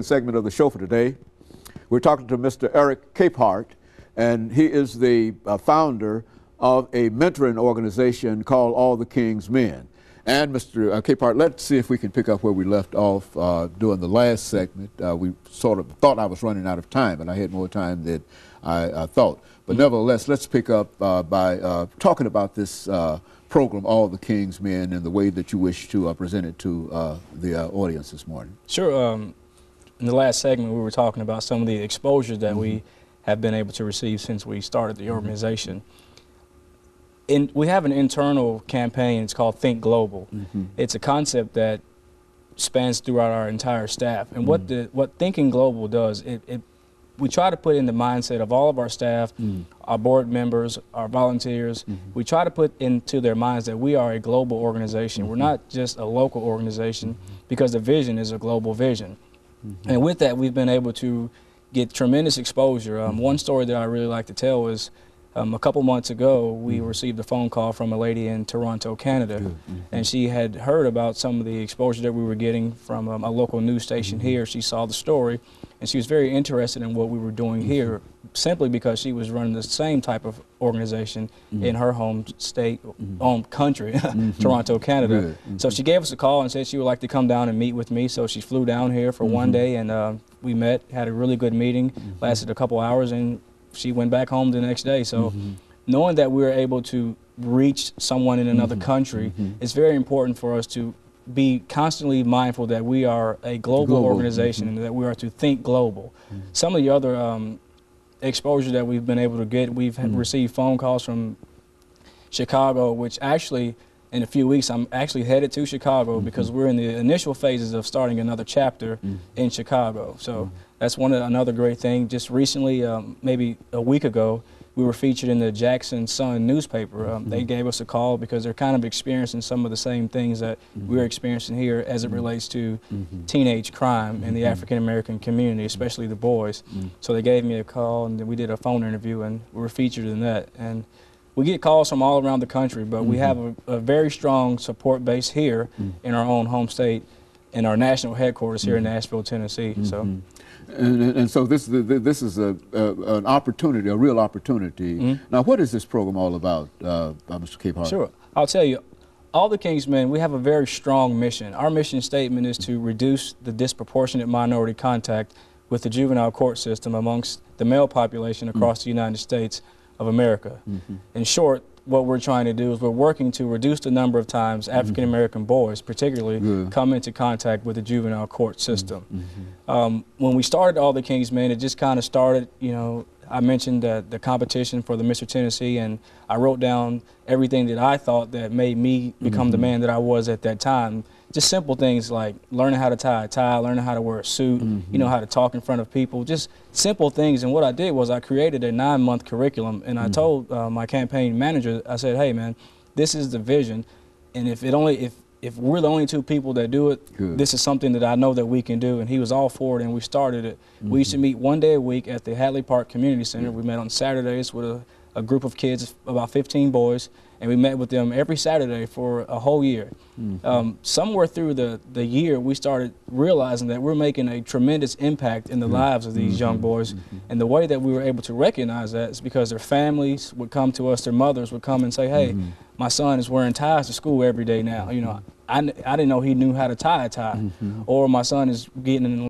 Segment of the show for today. We're talking to Mr. ECapehart, and he is the founder of a mentoring organization called All the King's Men. And Mr. ECapehart, let's see if we can pick up where we left off during the last segment. We sort of thought I was running out of time, and I had more time than I thought. But nevertheless, let's pick up by talking about this program, All the King's Men, and the way that you wish to present it to the audience this morning. Sure. In the last segment, we were talking about some of the exposure that we have been able to receive since we started the organization. We have an internal campaign. It's called Think Global. It's a concept that spans throughout our entire staff. And what Thinking Global does, we try to put in the mindset of all of our staff, our board members, our volunteers. We try to put into their minds that we are a global organization. We're not just a local organization, because the vision is a global vision. And with that, we've been able to get tremendous exposure. One story that I really like to tell is a couple months ago, we received a phone call from a lady in Toronto, Canada, and she had heard about some of the exposure that we were getting from a local news station here. She saw the story, and she was very interested in what we were doing here, simply because she was running the same type of organization in her home state, home country, Toronto, Canada. So she gave us a call and said she would like to come down and meet with me. So she flew down here for one day, and we met, had a really good meeting, lasted a couple hours, and she went back home the next day. So knowing that we were able to reach someone in another country, it's very important for us to be constantly mindful that we are a global organization and that we are to think global. Some of the other exposure that we've been able to get, we've received phone calls from Chicago, which actually in a few weeks I'm actually headed to Chicago because we're in the initial phases of starting another chapter in Chicago. So that's another great thing. Just recently, maybe a week ago, we were featured in the Jackson Sun newspaper. They gave us a call because they're kind of experiencing some of the same things that we're experiencing here as it relates to teenage crime in the African American community, especially the boys. So they gave me a call, and then we did a phone interview, and we were featured in that. And we get calls from all around the country, but we have a very strong support base here in our own home state, in our national headquarters here in Nashville, Tennessee. And so this is an opportunity, a real opportunity. Now, what is this program all about, Mr. ECapehart? Sure. I'll tell you, All the King's Men, we have a very strong mission. Our mission statement is to reduce the disproportionate minority contact with the juvenile court system amongst the male population across the United States of America. In short, what we're trying to do is we're working to reduce the number of times African American boys particularly come into contact with the juvenile court system. When we started All the King's Men, it just kind of started, you know, I mentioned the competition for the Mr. Tennessee, and I wrote down everything that I thought that made me become the man that I was at that time. Just simple things like learning how to tie a tie, learning how to wear a suit, you know, how to talk in front of people, just simple things. And what I did was I created a 9-month curriculum, and I told my campaign manager, I said, hey man, this is the vision, and if we're the only 2 people that do it, this is something that I know that we can do. And he was all for it, and we started it. We used to meet 1 day a week at the Hadley Park Community Center. We met on Saturdays with a group of kids, about 15 boys, and we met with them every Saturday for a whole year. Somewhere through the year, we started realizing that we're making a tremendous impact in the lives of these young boys. And the way that we were able to recognize that is because their families would come to us, their mothers would come and say, hey, my son is wearing ties to school every day now. You know, I didn't know he knew how to tie a tie. Or my son is getting in